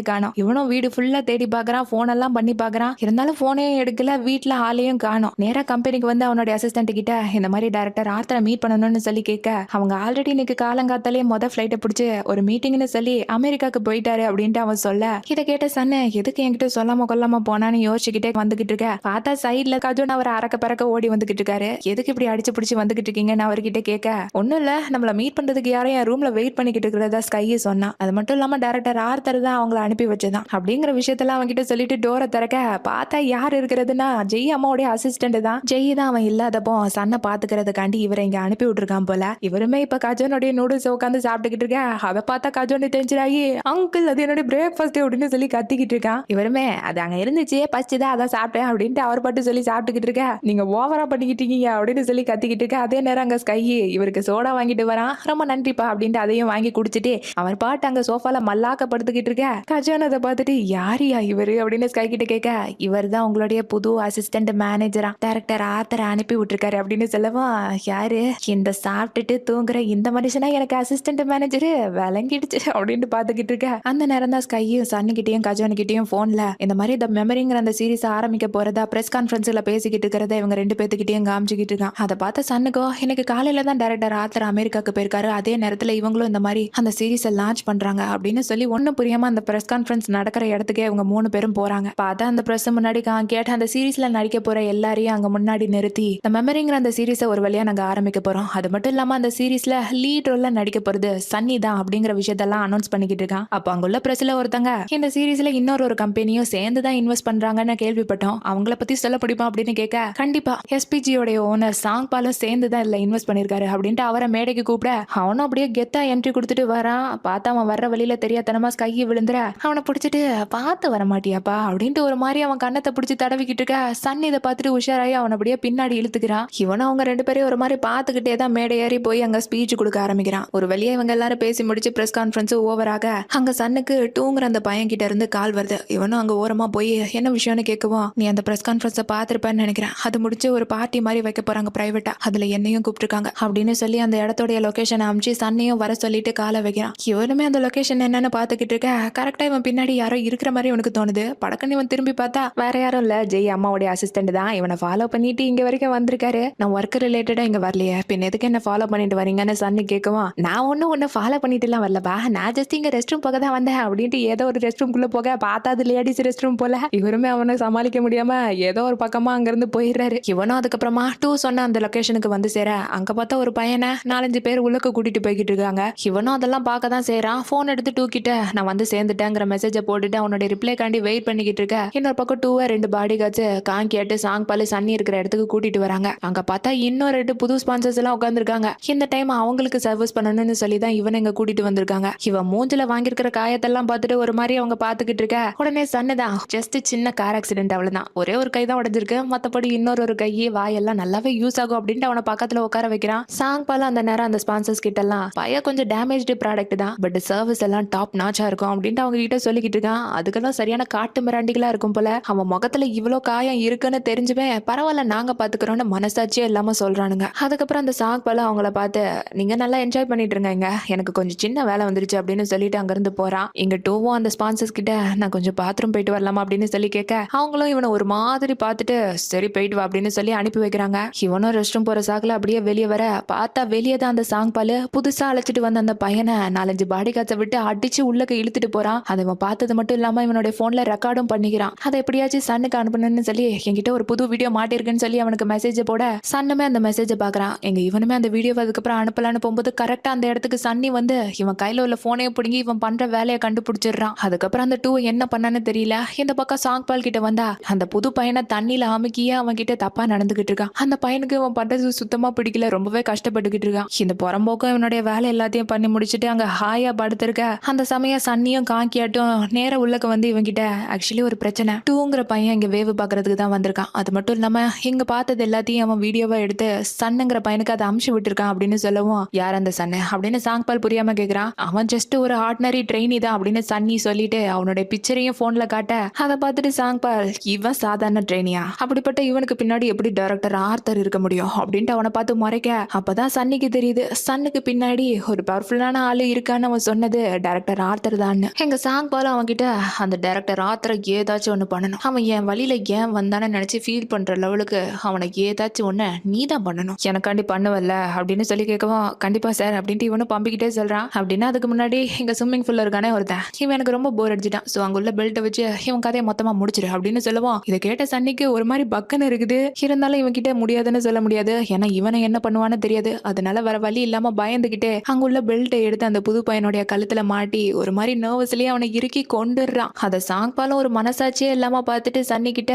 Speaker 1: காணோம். இவனும் வீடு ஃபுல்லா தேடி பாக்குறான், போன் எல்லாம் பண்ணி பாக்குறான். இருந்தாலும் போனே எடுக்கல, வீட்டுல ஆளையும் காணோம். நேரா கம்பெனிக்கு வந்து அவனுடைய அசிஸ்டன்ட் கிட்ட இந்த மாதிரி டைரக்டர் ஆர்த்தரை மீட் பண்ணணும்னு சொல்லி கேட்க, அவங்க ஆல்ரெடி இன்னைக்கு காலங்காத்தாலே ஃபிளைட்டை பிடிச்சு ஒரு மீட்டிங்னு சொல்லி அமெரிக்காக்கு போயிட்டாரு அப்படின்ட்டு அவன் சொல்ல, இதை கேட்ட சன்னு எதுக்கு என்கிட்ட சொல்லாம கொல்லாம போனான்னு யோசிச்சுக்கிட்டே வந்துகிட்டு இருக்க. பார்த்தா சைட்ல கஜோன் அவர் அறக்க பறக்க ஓடி வந்துகிட்டு இருக்காரு. எதுக்கு இப்படி அடிச்சு பிடிச்சு வந்துகிட்டு இருக்கீங்கன்னு அவர்கிட்ட கேட்க, ஒண்ணும் இல்ல, நம்மள மீட் பண்றதுக்கு யாரும் என் ரூம்ல வெயிட் பண்ணிக்கிட்டு இருக்கிறதா ஸ்கையே சொன்னா. அது மட்டும் இல்லாம டைரக்டர் ஆர்த்தர் தான் அவங்கள அனுப்பி வச்சதான் அப்படிங்கிற விஷயத்தெல்லாம் அவன்கிட்ட சொல்லிட்டு டோரை திறக்க, பார்த்தா யார் இருக்கிறதுனா ஜெய் அம்மாவுடைய அசிஸ்டன்ட் தான். ஜெய் தான் அவன் இல்லாதப்போ சன்னை பாத்துக்கிறதுக்காண்டி இவரை இங்க அனுப்பி விட்டுருக்கான் போல. இவருமே இப்ப கஜோனுடைய நூடுல்ஸ் உட்காந்து சாப்பிட்டுக்கிட்டு இருக்க. அதை பார்த்தா கஜோனு தெரிஞ்சிடாயி, அங்கிள் அது என்னுடைய பிரேக்ஃபாஸ்ட் அப்படின்னு சொல்லி கத்திக்கிட்டு இருக்கான். இவருமே அது அங்க இருந்துச்சு, பச்சுதான் அதான் சாப்பிட்டேன் அப்படின்ட்டு அவர் பாட்டு சொல்லி சாப்பிட்டுக்கிட்டு இருக்க. நீங்க ஓவரா பண்ணிக்கிட்டு இருக்கீங்க அப்படின்னு சொல்லி கத்திக்கிட்டு இருக்க. அதே நேரம் அங்க ஸ்கை இவருக்கு சோடா வாங்கிட்டு வரான். ரொம்ப நன்றிப்பா அப்படின்ட்டு அதையும் வாங்கி குடிச்சிட்டு அவர் பாட்டு அங்க சோஃபால மல்லாக்கப்படுத்திக்கிட்டு இருக்க. கஜோன் அதை பார்த்துட்டு யாரியா இவரு அப்படின்னு ஸ்கை கிட்ட கேட்க, இவர் தான் உங்களுடைய புது அசிஸ்டன்ட் மேனேஜரா டைரக்டர் ஆர்த்தரை அனுப்பி விட்டுருக்காரு அப்படின்னு சொல்லவும், யாரு இந்த சாப்பிட்டுட்டு தூங்குற இந்த மனுஷனா எனக்கு அசிஸ்டன்ட் மேனேஜரு விளங்கிடுச்சு அப்படின்னு பாத்துக்கிட்டு இருக்க. அந்த நேரம் தான் ஸ்கையும் சன்னுகிட்டையும் கஜோனுகிட்டையும் போன்ல இந்த மாதிரி த மெமரிங்கிற அந்த சீரிஸ் ஆரம்பிக்க போறதா பிரஸ் கான்ஃபரன்ஸ்ல பேசிக்கிட்டு இருக்கிறத இவங்க ரெண்டு பேத்துக்கிட்டையும் காமிச்சுக்கிட்டு இருக்கான். அதை பார்த்த சன்னுக்கோ இன்னைக்கு காலையில தான் டைரக்டர் ஆர்த்தர் அமெரிக்காக்கு போயிருக்காரு, அதே நேரத்துல இவங்களும் இந்த மாதிரி அந்த சீரிஸை லான்ச் பண்றாங்க அப்படின்னு சொல்லி ஒன்னும் புரியாம அந்த பிரஸ் கான்ஃபரன்ஸ் நடக்கிற இடத்துக்கே இவங்க 3 பேரும் போறாங்க. பார்த்தா அந்த பிரஸ் முன்னாடி கேட்ட அந்த சீரிஸ்ல நடிக்க போற எல்லாரையும் அங்க முன்னாடி நிறுத்தி இந்த மெமரிங்கிற அந்த சீரிஸை ஒரு வழியா நாங்க ஆரம்பிக்க போறோம், அது மட்டும் இல்லாம அந்த சீரிஸ்ல லீட் ரோல்ல நடிக்க போறது சன்னி தான் அப்படிங்கிற விஷயத்தெல்லாம் அனௌன்ஸ் பண்ணிக்கிட்டு இருக்கான். அப்ப அங்குள்ள பிரஸ்ல ஒருத்தங்க இந்த சீரிஸ்ல இன்னொரு கம்பெனியும் சேர்ந்து தான் இன்வெஸ்ட் பண்றாங்கன்னு கேள்விப்பட்டோம், அவங்கள பத்தி சொல்ல பிடிப்பா அப்படின்னு கேட்க, கண்டிப்பா எஸ்பிஜியோட ஓனர் சாங் பாலும் சேர்ந்து தான் இதுல இன்வெஸ்ட் பண்ணிருக்காரு அப்படின்ட்டு அவரை மேடைக்கு கூப்பிட, அவனும் அப்படியே கெத்தா என்ட்ரி கொடுத்துட்டு வரான். பார்த்தா அவன் வர்ற வழியில தெரியாதனமா ஸ்கையை விழுந்துற அவனை பிடிச்சிட்டு பார்த்து வர மாட்டியாப்பா அப்படின்ட்டு ஒரு மாதிரி அவன் கண்ணத்தை பிடிச்சி தடவிக்கிட்டு இருக்க. சன் இதை பார்த்துட்டு உஷாராயி அவன் அப்படியே பின்னாடி இழுத்துக்கிறான். இவனும் அவங்க 2 பேரையும் ஒரு மாதிரி பார்த்துக்கிட்டே தான் மேடை ஏறி போய் அங்க ஸ்பீச் கொடுக்க ஆரம்பிக்கிறான். ஒரு வழியா இவங்க எல்லாரும் பேசி முடிச்சு பிரஸ் கான்ஃபரன்ஸ் ஓவராக அங்க சன்னுக்கு டூங்கிற அந்த பையன் கிட்ட இருந்து கால் வருது. இவனும் அங்க ஓரமா போய் என்ன விஷயம்னு கேட்கவும், நீ அந்த பிரஸ் கான்ஃபரன்ஸை பார்த்திருப்பேன்னு நினைக்கிறேன், அது முடிச்சு ஒரு பார்ட்டி மாதிரி வைக்க போறாங்க பிரைவேட்டா, அதுல என்னையும் கூப்பிட்டுருக்காங்க அப்படின்னு சொல்லி அந்த இடத்தோடைய லொகேஷன் அமைச்சு சன்னையும் வர சொல்லிட்டு காலை வைக்கிறான். இவனுமே அந்த லொகேஷன் என்னன்னு பாத்துக்கிட்டு இருக்க. கரெக்டா இவன் பின்னாடி யாரோ இருக்கிற மாதிரி இவனுக்கு தோணுது. படக்குன்னு இவன் திரும்பி பார்த்தா வேற யாரும் இல்ல, ஜெய் அம்மாவுடைய அசிஸ்டன்ட் தான். இவனை ஃபாலோ பண்ணிட்டு இங்க வரைக்கும் வந்திருக்காரு. நான் ஒர்க் ரிலேட்டடா இங்க வரலையே, பின் எதுக்கு என்ன ஃபாலோ பண்ணிட்டு வரீங்கன்னு சன்னு கேட்கவும், நான் ஒன்னும் ஃபாலோ பண்ணிட்டு எல்லாம் வரலப்பா, நான் ஜஸ்ட் இங்க ரெஸ்ட் ரூம் போக தான் வந்தேன் அப்படின்ட்டு ஏதோ ஒரு ரெஸ்ட் ரூம்குள்ள போக பார்த்தா அது லேடிஸ் ரெஸ்ட் ரூம் போல. இவருமே அவனை சமாளிக்க முடியாம ஏதோ ஒரு பக்கமா அங்க இருந்து போயிடுறாரு. இவனும் அதுக்கப்புறமா டூ சொன்ன அந்த லொகேஷனுக்கு வந்து சேர அங்க பார்த்தா ஒரு பையனை 4-5 பேர் உள்ளக்க கூட்டிட்டு போய்கிட்டு இருக்காங்க. இவனும் அதெல்லாம் பார்க்க தான் செய்யறான். போன் எடுத்து டூக்கிட்ட நான் வந்து சேர்ந்துட்டேங்கிற மெசேஜை போட்டுட்டு அவனுடைய ரிப்ளை காண்டி வெயிட் பண்ணிக்கிட்டு இருக்க. இன்னொரு பக்கம் 2 பாடி காட்ஸ் காங்கியாட்டு சாங் பாலு சன்னி இருக்கிற இடத்துக்கு கூட்டிட்டு வராங்க. அங்க பார்த்தா இன்னும் 2 புது ஸ்பான்சர்ஸ் எல்லாம் உட்காந்துருக்காங்க. இந்த டைம் அவங்களுக்கு சர்வீஸ் பண்ணணும்னு சொல்லி தான் இவனை இங்க கூட்டிட்டு வந்திருக்காங்க. இவன் மூஞ்சில வாங்கியிருக்கிற காயத்தெல்லாம் பார்த்துட்டு ஒரு மாதிரி அவங்க பாத்துக்கிட்டு இருக்க. உடனே சன்னுதான் ஜஸ்ட் சின்ன கார் ஆக்சிடென்ட், அவ்வளவுதான், ஒரே ஒரு கை தான் உடஞ்சிருக்கு, மத்தபடி இன்னொரு கை வாயெல்லாம் நல்லாவே யூஸ் ஆகும் அப்படின்ட்டு அவனை பக்கத்துல உட்கார வைக்கிறான். சாங் பாலு அந்த நேரம் அந்த ஸ்பான்சர்ஸ் கிட்ட எல்லாம் பையன் கொஞ்சம் டேமேஜ்டு ப்ராடக்ட் தான், பட் சர்வீஸ் எல்லாம் டாப் நாச்சா இருக்கும் அப்படின்ட்டு அவங்க கிட்ட சொல்லிக்கிட்டு இருக்கான். அதுக்கெல்லாம் சரியான காட்டு மிராண்டிகளா இருக்கும் போல. அவன் முகத்துல இவ்வளோ காயம் இருக்குன்னு தெரிஞ்சுமே பரவாயில்ல நாங்க பாத்துக்கிறோம்னு மனசாட்சியே இல்லாம சொல்றானுங்க. அதுக்கப்புறம் அந்த சாங் பாலு அவங்கள பார்த்து நீங்க நல்லா என்ஜாய் பண்ணிட்டு இருங்க, எனக்கு கொஞ்சம் சின்ன வேலை வந்துருச்சு அப்படின்னு சொல்லிட்டு அங்க இருந்து போறான். இங்க டூவும் அந்த ஸ்பான்சர்ஸ் கிட்ட நான் கொஞ்சம் பாத்ரூம் போயிட்டு வரலாமா அப்படின்னு சொல்லி கேட்க, அவங்களும் இவனை ஒரு மாதிரி பார்த்துட்டு சரி போயிட்டு வா அப்படின்னு சொல்லி அனுப்பி வைக்கிறாங்க. இவனும் ரெஸ்ட் ரூம் போற சாக்குல அப்படியே வெளியே வர பார்த்தா வெளியே தான் அந்த சாங் பாலு புதுசா அழைச்சிட்டு வந்த அந்த பையனை 4-5 பாடி காட்சை விட்டு அடிச்சு உள்ளக்க இழுத்துட்டு போறான். அதை இவன் பார்த்தது மட்டும் இல்லாம இவனுடைய போன்ல ரெக்கார்டும் பண்ணிக்கிறான். அதை எப்படியாச்சும் சன்னுக்கு அனுப்பணும்னு சொல்லி என்கிட்ட ஒரு புது வீடியோ மாட்டிருக்குன்னு சொல்லி அவனுக்கு மெசேஜ் போட சன்னுமே அந்த மெசேஜை பாக்குறான். எங்க இவனுமே அந்த வீடியோ அதுக்கப்புறம் அனுப்பலான்னு போகும்போது கரெக்டா அந்த இடத்துக்கு சன்னி வந்து இவன் கையில உள்ள போனையை பிடுங்கி இவன் பண்ற வேலையை கண்டுபிடிச்சிடுறான். அதுக்கப்புறம் அந்த 2 என்ன பண்ணான்னு தெரியல. இந்த பக்கம் சாங் பால் கிட்ட வந்தா அந்த புது பையனை தண்ணியில அமுக்கியே அவன் கிட்ட தப்பா நடந்துகிட்டு இருக்கான். அந்த பையனுக்கு இவன் பண்றது சுத்தமா பிடிக்கல, ரொம்பவே கஷ்டப்பட்டுக்கிட்டு இருக்கான். இந்த புறம்போக்கம் இவனுடைய வேலை எல்லாத்தையும் பண்ணி முடிச்சுட்டு அங்க ஹாயா படுத்திருக்க. அந்த சமயம் சன்னியும் காங்கியாட்டும் நேர உள்ளக்க வந்து இவன் கிட்ட ஆக்சுவலி ஒரு பிரச்சனை, 2ங்கிற பையன் இங்க வேவு பாக்குறதுக்கு தான் வந்திருக்கான். அது மட்டும் இல்லாம இங்க பார்த்தது எல்லாத்தையும் அவன் வீடியோவா எடுத்து சன்னுங்கிற பையனுக்கு அதை அமுச்சு விட்டுருக்கான் அப்படின்னு சொல்லவும், யார் அந்த சன்னு அப்படின்னு சாங் பால் புரியாம கேக்குறான். அவன் ஜஸ்ட் ஒரு ஆர்டினரி ட்ரெயினி தான் அப்படின்னு சன்னி சொல்லிட்டு அவனுடைய பிக்சரையும் போன்ல காட்ட அதை பார்த்துட்டு சாங் பால் இவன் சாதாரண ட்ரெயினியா, அப்படிப்பட்ட இவனுக்கு பின்னாடி எப்படி டைரக்டர் ஆர்த்தர் இருக்க முடியும் அப்படின்ட்டு அவனை பார்த்து முறைக்க அப்பதான் சன்னிக்கு தெரியுது சன்னுக்கு பின்னாடி ஒரு பவர்ஃபுல்லான ஆளு இருக்கான்னு அவன் சொன்னது டைரக்டர் ஆர்த்தர் தான். எங்க சாங் பாலும் அவன் கிட்ட அந்த டைரக்டர் ஆர்த்தரை ஏதாச்சும் ஒண்ணு பண்ணணும். அவன் என் வழியில ஏன் வந்தானு நினைச்சு ஃபீல் பண்ற லெவலுக்கு அவனை ஏதாச்சும் ஒண்ணு நீ தான் பண்ணணும். எனக்காண்டி பண்ணுவல்ல அப்படின்னு சொல்லி கேட்கவும், கண்டிப்பா சார் அப்படின்ட்டு இவனும் பம்பிக்கிட்டே சொல்றான். அப்படின்னா அதுக்கு முன்னாடி இங்க ஸ்விம்மிங் பூல்ல இருக்கானே ஒருத்தன், இவன் எனக்கு ரொம்ப போர் அடிச்சிட்டான். சோ அங்குள்ள பெல்ட்டை வச்சு இவன் கதையை மொத்தமா முடிச்சிரு அப்படின்னு சொல்லுவோம். இதை கேட்ட சன்னிக்கு ஒரு மாதிரி பக்குன்னு இருக்குது. இருந்தாலும் இவன் கிட்ட முடியாதுன்னு சொல்ல முடியாது. ஏன்னா இவனை என்ன பண்ணுவான்னு தெரியாது. அதனால வர வழி இல்லாம பயந்துகிட்டே அங்குள்ள பெல்ட்டை எடுத்து அந்த புது பையனுடைய கழுத்துல மாட்டி ஒரு மாதிரி நர்வஸ்லயே அவனை இறுக்கி கொண்டுறான். அதை சாங் பாலும் ஒரு மனசாட்சியே இல்லாம பார்த்துட்டு சன்னி கிட்ட,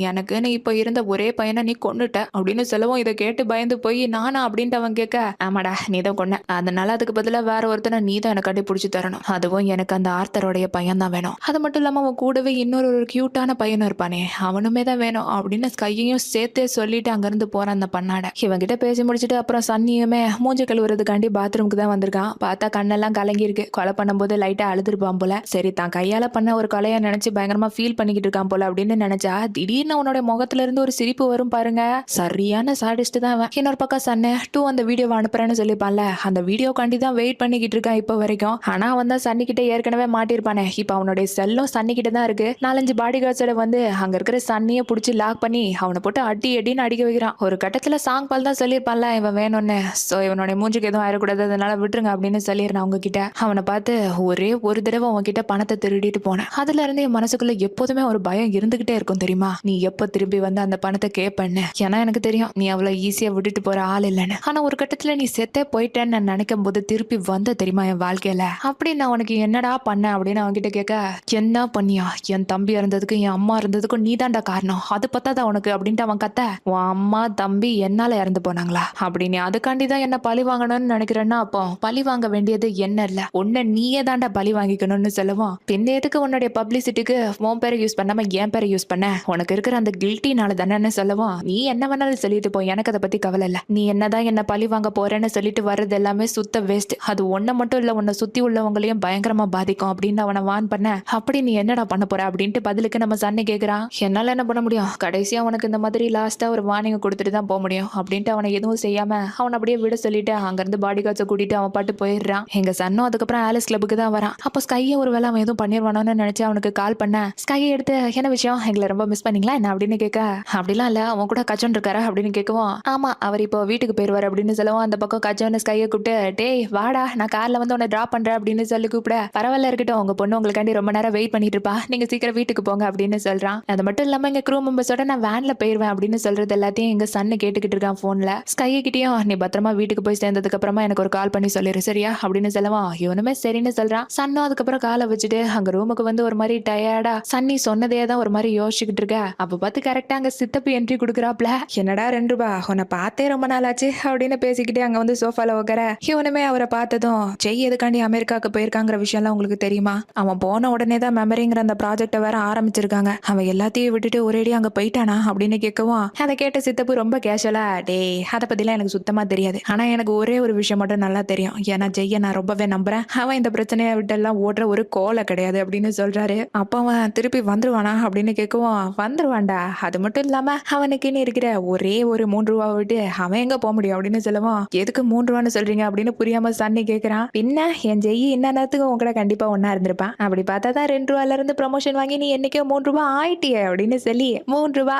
Speaker 1: எனக்குன்னு இப்ப இருந்த ஒரே பையனை நீ கொண்டுட்ட அப்படின்னு சொல்லவும், இதை கேட்டு பயந்து போய் நானா அப்படின்ட்டு அவன் கேட்க, ஆமாடா நீதான் கொன்ன, அதனால அதுக்கு பதிலா வேற ஒருத்தனை நீ தான் எனக்கு கண்டுபிடிச்சு தரணும். அதுவும் எனக்கு அந்த ஆர்த்தரோடைய பையன் தான் வேணும். அது மட்டும் இல்லாம அவன் கூடவே இன்னொரு கியூட்டான பையனும் இருப்பானே, அவனுமே தான் வேணும் அப்படின்னு கையையும் சேர்த்தே சொல்லிட்டு அங்கிருந்து போறான் அந்த பண்ணாட. இவன் கிட்ட பேசி முடிச்சுட்டு அப்புறம் சன்னியுமே மூஞ்சி கழுவுறதுக்காண்டி பாத்ரூமுக்கு தான் வந்திருக்கான். பார்த்தா கண்ணெல்லாம் கலங்கி இருக்கு. கொலை பண்ணும்போது லைட்டா அழுதுருப்பான் போல. சரி தான் கையால பண்ண ஒரு கொலையை நினைச்சு பயங்கரமா ஃபீல் பண்ணிக்கிட்டு இருக்கான் போல அப்படின்னு நினைச்சா திடீர்னு அவனோட முகத்துல இருந்து ஒரு சிரிப்பு வரும் பாருங்க. சரியான சாடிஸ்ட் தான் அவன். இன்னொரு பக்கம் சன்னு 2 அந்த வீடியோவை அனுப்புறேன்னு சொல்லிப்பான்ல, அந்த வீடியோக்காண்டி தான் வெயிட் பண்ணிக்கிட்டு இருக்கான் இப்ப வரைக்கும். ஆனா அவன் தான் சன்னி கிட்ட ஏற்கனவே மாட்டிருப்பானே. இப்ப அவனுடைய செல்லும் சன்னி கிட்ட தான் இருக்கு. 4-5 பாடி கார்ட்ஸோட வந்து அங்க இருக்கிற சன்னியை பிடிச்சி லாக் பண்ணி அவனை போட்டு அடி அடின்னு அடிக்க வைக்கிறான். ஒரு கட்டத்துல சாங் பால் தான் சொல்லியிருப்பான்ல இவன் வேணும்னு. சோ இவனுடைய மூஞ்சுக்கு எதுவும் ஆயிடக்கூடாது, அதனால விட்டுருங்க அப்படின்னு சொல்லிடுறான் அவங்க கிட்ட. அவனை பார்த்து ஒரே ஒரு தடவை அவன் கிட்ட பணத்தை திருடிட்டு போனேன். அதுல இருந்து என் மனசுக்குள்ள எப்போதுமே ஒரு பயம் இருந்துகிட்டே இருக்கும் தெரியுமா. நீ எப்ப திரும்பி வந்து அந்த பணத்தை கேட்பேன்னு. ஏன்னா எனக்கு தெரியும் நீ அவ்வளவு ஈஸியா விட்டுட்டு போற ஆள் இல்லைன்னு. ஆனா ஒரு கட்டத்துல நீ செத்தே போயிட்டேன்னு நான் நினைக்கும் போது திருப்பி வந்த தெரியுமா என் வாழ்க்கையில. அப்படி நான் உனக்கு என்னடா பண்ண அப்படின்னு அவன் கிட்ட கேட்க, என்ன பண்ணியா, என் தம்பி இருந்ததுக்கு என் அம்மா இருந்ததுக்கும் நீ தான்டா காரணம், அது பத்தாதா உனக்கு அப்படின்ட்டு அவன் கத்த, உன் அம்மா தம்பி என்னால இறந்து போனாங்களா அப்படின்னு அதுக்காண்டிதான் என்ன பழி வாங்கணும்னு நினைக்கிறேன்னா, அப்போ பழி வாங்க வேண்டியது என்ன இல்ல, உன்னை நீயே தான்டா பழி வாங்கிக்கணும்னு சொல்லுவோம். பின்ன எதுக்கு உன்னுடைய பப்ளிசிட்டிக்கு உன் பேரை யூஸ் பண்ணாம என் பேரை யூஸ் பண்ண, உனக்கு இருக்கிற அந்த கில்ட்டினால தானே சொல்லுவோம். நீ என்ன வேணாலும் சொல்லிட்டு போ, எனக்கு அதை பத்தி கவலை இல்ல. நீ என்னதான் என்ன பழி வாங்க போறேன்னு சொல்லிட்டு வர்றது எல்லாமே சுத்த வேஸ்ட். அது ஒன்ன மட்டும் இல்ல உன்னை சுத்தி உள்ளவங்களையும் பயங்கரமா பாதிக்கும் அப்படின்னு அவனை வான் பண்ண. அப்படி நீ என்னடா பண்ண போற அப்படின்ட்டு பதிலுக்கு நம்ம சன்னி கேக்குறான். என்னால என்ன பண்ண முடியும், கடைசியா அவனுக்கு இந்த மாதிரி லாஸ்டா ஒரு வார்னிங் கொடுத்துட்டு தான் போக முடியும் அப்படின்ட்டு அவனை எதுவும் செய்யாம அவன் அப்படியே விட சொல்லிட்டு அங்கிருந்து பாடி கார்ட்ஸை கூட்டிட்டு அவன் பாட்டு போயிடுறான். எங்க சன்னும் அதுக்கப்புறம் ஆலிஸ் கிளப்புக்கு தான் வரான். அப்போ ஸ்கையை ஒரு வேலை அவன் எதுவும் பண்ணிடுவானோன்னு நினைச்சு அவனுக்கு கால் பண்ண, ஸ்கையை எடுத்து என்ன விஷயம், எங்களை ரொம்ப மிஸ் பண்ணீங்களா என்ன அப்படின்னு கேட்க, அப்படிலாம் இல்ல அவன் கூட கச்சன் இருக்காரு அப்படின்னு கேட்கவும், ஆமா அவர் இப்போ வீட்டுக்கு போயிருவாரு அப்படின்னு சொல்லுவோம். அந்த பக்கம் கச்சன் ஸ்கையை கூப்பிட்டு, டேய் வாடா நான் கார்ல வந்து உன்னை டிராப் பண்றேன் அப்படின்னு சொல்லி கூப்பிட, பரவாயில்ல இருக்கட்டும் உங்க பொண்ணு உங்களுக்காண்டி ரொம்ப நேரம் வெயிட் பண்ணிட்டு இருப்பா, நீங்க சீக்கிரம் வீட்டுக்கு போங்க அப்படின்னு சொல்றான். அது மட்டும் இல்லாம எங்க க்ரூ மெம்பர்ஸோட நான் வேன்ல போயிருவேன் அப்படின்னு சொல்றது எல்லாத்தையும் எங்க சன்னு கேட்டுக்கிட்டு இருக்கான் போன்ல. ஸ்கை கிட்டயும் நீ பத்திரமா வீட்டுக்கு போய் சேர்ந்ததுக்கு அப்புறமா எனக்கு ஒரு கால் பண்ணி சொல்லிரு சரியா அப்படின்னு சொல்லுவான். இவனுமே சரின்னு சொல்றான். சன்னும் அதுக்கப்புறம் காலை வச்சுட்டு அங்க ரூமுக்கு வந்து ஒரு மாதிரி டயர்டா சன்னி சொன்னதே தான் ஒரு மாதிரி யோசிச்சுக்கிட்டு இருக்க. அப்ப பார்த்து கரெக்டா அங்க சித்தப்பு என்ட்ரி கொடுக்குறாப்ல. என்னடா 2 ரூபா உன்னை பார்த்தே ரொம்ப நாள் ஆச்சு அப்படின்னு பேசிக்கிட்டே அங்க வந்து சோஃபால உட்கார. இவனுமே அவரை பார்த்ததும், ஜெய் எதுக்காண்டி அமெரிக்காவுக்கு போயிருக்காங்கிற விஷயம் எல்லாம் உங்களுக்கு தெரியுமா, அவன் போன உடனே தான் மெமரிங்கிற அந்த ப்ராஜெக்ட வேற ஆரம்பிச்சிருக்காங்க, அவன் எல்லாத்தையும் விட்டுட்டு ஒரேடி அங்க போயிட்டானா அப்படின்னு கேட்கவும், அதை கேட்ட சித்தப்பு ரொம்ப கேஷுவலா, டே அதை பத்திலாம் எனக்கு சுத்தமா தெரியாது, ஆனா எனக்கு ஒரே ஒரு விஷயம் மட்டும் நல்லா தெரியும், ஏன்னா ஜெய்ய நான் ரொம்பவே நம்புறேன், அவன் இந்த பிரச்சனையை விட்டு எல்லாம் ஓடுற ஒரு கோலை கிடையாது அப்படின்னு சொல்றாரு. அப்ப அவன் திருப்பி வந்துருவானா அப்படின்னு கேட்கவும், வந்துருவான்டா, அது மட்டும் இல்லாம அவனுக்குன்னு இருக்கிற ஒரே ஒரு 3 ரூபா விட்டு அவன் எங்க போக முடியும் அப்படின்னு சொல்லுவான். எதுக்கு 3 ரூபான்னு சொல்றீங்க அப்படின்னு புரியாம சன்னி கேட்கிறான். பின்ன என் ஜெய் என்ன நேரத்துக்கு உன் கூட கண்டிப்பா ஒன்னா இருந்திருப்பான், அப்படி பார்த்தா தான் 2 ரூபால இருந்து ப்ரமோஷன் வாங்கி நீ என்னைக்கோ 3 ரூபா ஆயிட்டியே அப்படின்னு சொல்லி 3 ரூபா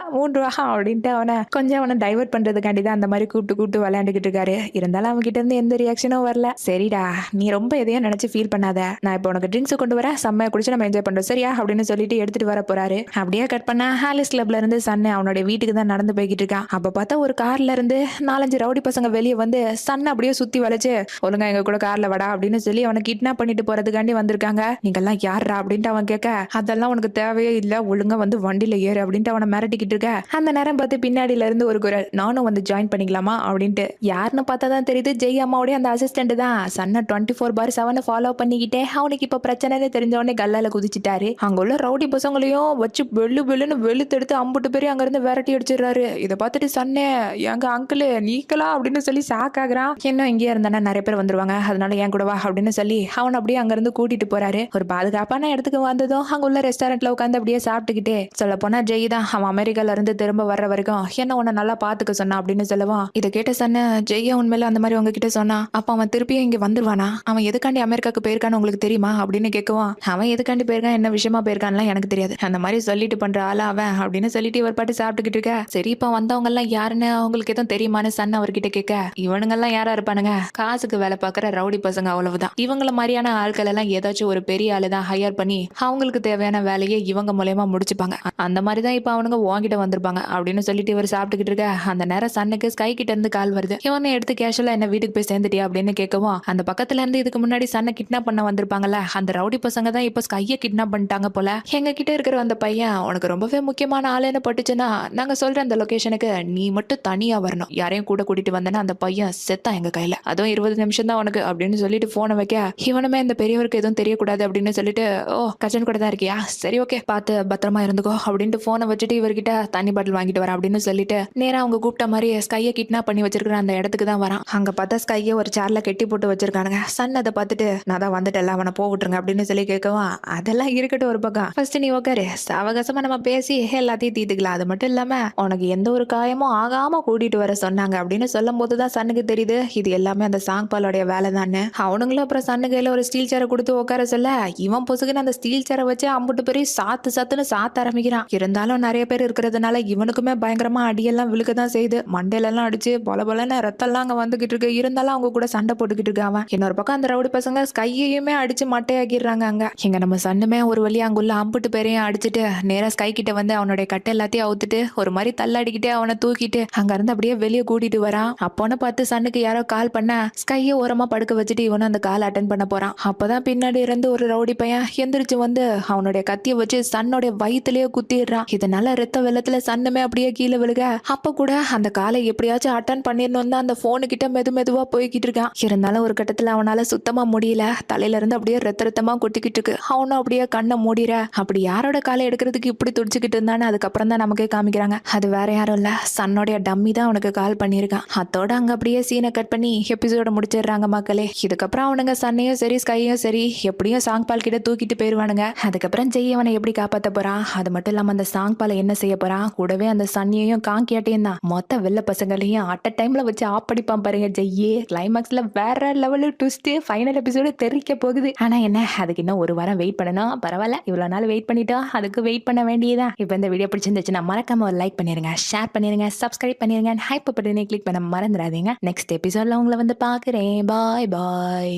Speaker 1: அப்படின்ட்டு அவனை டைவர்ட் பண்றதுக்காண்டி தான் அந்த மாதிரி கூப்பிட்டு விளையாண்டுகிட்டு இருக்காரு. இருந்தாலும் அவன்கிட்ட இருந்து எந்த ரியாக்ஷனும் வரல. சரிடா நீ ரொம்ப எதையும் நினைச்சு ஃபீல் பண்ணாத, நான் இப்போ உனக்கு ட்ரிங்க்ஸ் கொண்டு வர, செம்மையா குடிச்சு நம்ம என்ஜாய் பண்றோம் சரியா அப்படின்னு சொல்லிட்டு எடுத்துட்டு வர போறாரு. அப்படியே கட் பண்ண ஹாலிஸ் கிளப்ல இருந்து சன்னு அவனுடைய வீட்டுக்கு தான் நடந்து போய்கிட்டு இருக்கான். அப்ப பார்த்தா ஒரு கார்ல இருந்து 4-5 ரவுடி பசங்க வெளியே வந்து சன் அப்படியே சுத்தி வளைச்சு, ஒழுங்கா எங்க கூட கார்ல வடா அப்படின்னு சொல்லி அவனை கிட்னாப் பண்ணிட்டு போறதுக்காண்டி வந்திருக்காங்க. நீங்கெல்லாம் யாரா அப்படின்ட்டு அவன் கேட்க, அதெல்லாம் உனக்கு தேவையே இல்ல, ஒழுங்கா வந்து வண்டியில ஏறு அப்படின்ட்டு அவனை மிரட்டிக்கிட்டு இருக்க. அந்த நேரம் பார்த்து பின்னாடியில இருந்து ஒரு குரல், நானும் வந்து ஜாயின் பண்ணிக்கலாமா அப்படின்ட்டு. யாருன்னு பார்த்தா தான் தெரியுது ஜெய் அம்மாவுடைய அந்த அசிஸ்டன்ட் தான். சன்னை 24/7 ஃபாலோ பண்ணிக்கிட்டே அவனுக்கு இப்ப பிரச்சனைன்னு தெரிஞ்ச உடனே கல்லால குதிச்சுட்டாரு. அங்க உள்ள ரவுடி பசங்களையும் வச்சு வெள்ளுன்னு வெளுத்தெடுத்து அம்புட்டு பேர் அங்க இருந்து விரட்டி அடிச்சிடுறாரு. இதை பார்த்துட்டு சன்னே, எங்க அங்கிள் நீங்களா அப்படின்னு சொல்லி ஷாக் ஆகுறான். இன்னும் இங்கேயே இருந்தானா நிறைய பேர் வந்துருவாங்க, அதனால என் கூட வா அப்படின்னு சொல்லி அவன் அப்படியே அங்க இருந்து கூட்டிட்டு போறாரு. ஒரு பாதுகாப்பான இடத்துக்கு வந்ததும் அங்க உள்ள ரெஸ்டாரண்ட்ல உட்காந்து அப்படியே சாப்பிட்டுக்கிட்டே, சொல்ல போனா ஜெய் தான் அவன் அமெரிக்கால இருந்து திரும்ப வர்ற வரைக்கும் என்ன உன்னை நல்லா பாத்துக்க சொன்னா அப்படின்னு சொல்லுவான். இதை கேட்ட சன்னு, ஜெய்யா உண்மையில அந்த மாதிரி உங்ககிட்ட சொன்னா அப்ப அவன் திருப்பியும் இங்க வந்துருவானா, அவன் எதுக்கு எதுக்காண்டி அமெரிக்காக்கு போயிருக்கான்னு உங்களுக்கு தெரியுமா அப்படின்னு கேட்குவான். அவன் எதுக்காண்டி போயிருக்கான் என்ன விஷயமா போயிருக்கான்லாம் எனக்கு தெரியாது, அந்த மாதிரி சொல்லிட்டு பண்ற ஆளா அவன் அப்படின்னு சொல்லிட்டு இவர் பாட்டு சாப்பிட்டுக்கிட்டு இருக்க. சரி இப்ப வந்தவங்க எல்லாம் யாருன்னு அவங்களுக்கு எதுவும் தெரியுமான்னு சன் அவர்கிட்ட கேட்க, இவனுங்க எல்லாம் யாரா இருப்பானுங்க, காசுக்கு வேலை பார்க்கற ரவுடி பசங்க அவ்வளவுதான். இவங்கள மாதிரியான ஆட்கள் எல்லாம் ஏதாச்சும் ஒரு பெரிய ஆளு தான் ஹையர் பண்ணி அவங்களுக்கு தேவையான வேலையை இவங்க மூலயமா முடிச்சுப்பாங்க. அந்த மாதிரி தான் இப்ப அவனுங்க வாங்கிட்டு வந்திருப்பாங்க அப்படின்னு சொல்லிட்டு இவர் சாப்பிட்டுக்கிட்டு இருக்க. அந்த நேரம் சன்னுக்கு ஸ்கை கிட்ட இருந்து கால் வருது. இவனை எடுத்து கேஷுவலா என்ன வீட்டுக்கு போய் சேர்ந்துட்டியா அப்படின்னு கேட்கவும், அந்த பக்கத்துல இருந்து இதுக்கு முன்னாடி சன்னை கிட்னாப் பண்ண வந்திருப்பாங்கல்ல அந்த ரவுடி பசங்க தான் இப்ப ஸ்கையை கிட்னாப் பண்ணிட்டாங்க போல. எங்க கிட்ட இருக்கிற அந்த பையன் உனக்கு ரொம்பவே முக்கியமான ஆளுன்னு பட்டுச்சுன்னா நாங்க சொல்ற அந்த லொகேஷனுக்கு நீ மட்டும் தனியா வரணும், யாரையும் கூட கூட்டிட்டு வந்தேன்னா அந்த பையன் செத்தான் எங்க கையில, அதுவும் 20 நிமிஷம் தான் உனக்கு அப்படின்னு சொல்லிட்டு போனை வைக்க, இவனுமே இந்த பெரியவருக்கு எதுவும் தெரியக்கூடாது அப்படின்னு சொல்லிட்டு, ஓ கஜன் கூட தான் இருக்கியா, சரி ஓகே பார்த்து பத்திரமா இருந்துக்கோ அப்படின்ட்டு போனை வச்சுட்டு இவர்கிட்ட தண்ணி பாட்டில் வாங்கிட்டு வர அப்படின்னு சொல்லிட்டு நேரா அவங்க கூப்பிட்ட மாதிரி ஸ்கையை கிட்னாப் பண்ணி வச்சிருக்கிற அந்த இடத்துக்கு தான் வரான். அங்க பார்த்தா ஸ்கையை ஒரு சேர்ல கெட்டி போட்டு வச்சிருக்கானுங்க. சன் அதை பார்த்துட்டு நான் தான் வந்துட்டேன் அவனை போவிட்டுருங்க அப்படின்னு சொல்லி கேட்கவும், அதெல்லாம் இருக்கட்டும் ஒரு பக்கம், ஃபர்ஸ்ட் நீ உட்காரு, சாவகாசமா நம்ம பேசி எல்லாத்தையும் தீத்துக்கலாம், அது மட்டும் இல்லாம உனக்கு எந்த ஒரு காயமும் ஆகாம கூட்டிட்டு வர சொன்னாங்க அப்படின்னு சொல்லும் போதுதான் சன்னுக்கு தெரியுது இது எல்லாமே அந்த சாங்பாலோடைய வேலை தானே. அவனுங்களும் அப்புறம் சன்னு கையில ஒரு ஸ்டீல் சேரை கொடுத்து உட்கார சொல்ல, இவன் பொசுக்குன்னு அந்த ஸ்டீல் சேரை வச்சு அம்புட்டு பெரிய சத்துன்னு சாத்த ஆரம்பிக்கிறான். இருந்தாலும் நிறைய பேர் இருக்கிறதுனால இவனுக்குமே பயங்கரமா அடியெல்லாம் விழுக்கதான் செய்யுது. மண்டையில எல்லாம் அடிச்சு பொலன்னு ரத்தம்லாம் அங்க வந்துகிட்டு இருக்கு. இருந்தாலும் அவங்க கூட சண்டை போட்டுக்கிட்டு இருக்கான் அவன். இன்னொரு பக்கம் அந்த ரவுடி பசங்க ஸ்கையையுமே அடிச்சு மட்டையாக்கிடுறாங்க. அங்க இங்க நம்ம சன்னுமே ஒரு வழியா அங்குள்ள அம்புட்டு பேரையும் அடிச்சுட்டு நேரா ஸ்கை கிட்ட வந்து அவனுடைய கட்டை எல்லாத்தையும் அவுத்துட்டு ஒரு மாதிரி தள்ளாடிக்கிட்டே அவனை தூக்கிட்டு அங்க இருந்து அப்படியே வெளியே கூட்டிட்டு வரான். அப்போன்னு பார்த்து சன்னுக்கு யாரோ கால் பண்ண ஸ்கையை ஓரமா படுக்க வச்சுட்டு இவனும் அந்த கால் அட்டன் பண்ண போறான். அப்பதான் பின்னாடி இருந்து ஒரு ரவுடி பையன் எந்திரிச்சு வந்து அவனுடைய கத்தியை வச்சு சன்னுடைய வயிற்றுலயே குத்திடுறான். இதனால ரத்த வெள்ளத்துல சன்னுமே அப்படியே கீழே விழுக, அப்ப கூட அந்த காலை எப்படியாச்சும் அட்டன் பண்ணிடணும் தான் அந்த போனு கிட்ட மெதுவா போய்கிட்டு இருக்கான். இருந்தாலும் ஒரு கட்டத்துல அவனால சுத்தமா முடியல, தலையில இருந்து அப்படியே ரத்தமா கொட்டிக்கிட்டு இருக்கு. அவனும் அப்படியே கண்ணை மூடிற, அப்படி யாரோட காலை எடுக்கிறதுக்கு இப்படி துடிச்சுக்கிட்டு இருந்தான்னு அதுக்கப்புறம் தான் நமக்கே காமிக்கிறாங்க. அது வேற யாரும் இல்ல, சன்னோடைய டம்மி தான் அவனுக்கு கால் பண்ணியிருக்கான். அதோட அங்க அப்படியே சீனை கட் பண்ணி எபிசோட முடிச்சிடுறாங்க மக்களே. இதுக்கப்புறம் அவனுங்க சன்னையும் சரி ஸ்கையும் சரி எப்படியும் சாங் பால் கிட்ட தூக்கிட்டு போயிருவானுங்க. அதுக்கப்புறம் ஜெய் அவனை எப்படி காப்பாத்த போறான், அது மட்டும் இல்லாம அந்த சாங் பாலை என்ன செய்ய போறான், கூடவே அந்த சன்னியையும் காங்கியாட்டையும் தான் மொத்த வெள்ள பசங்களையும் அட் அ டைம்ல வச்சு ஆப்படிப்பான் பாருங்க ஜெய்யே. கிளைமாக்ஸ்ல வேற லெவலு ட்விஸ்ட், ஃபைனல் எபிசோடு தெரிக்க போகுது. ஆனா என்ன, அதுக்கு இன்னும் ஒரு வாரம் வெயிட் பண்ணணும். பரவாயில்ல, இவ்வளவு நாள் வெயிட் பண்ணிட்டோம், அதுக்கு வெயிட் பண்ண வேண்டியதான். இப்போ இந்த வீடியோ பிடிச்சிருந்துச்சுன்னா மறக்காம ஒரு லைக் பண்ணிருங்க, ஷேர் பண்ணிருங்க, சப்ஸ்கிரைப் பண்ணிருங்க, ஹைப் பட்டனை கிளிக் பண்ண மறந்துடாதீங்க. நெக்ஸ்ட் எபிசோட்ல உங்களை வந்து பாக்குறேன். பாய் பாய்.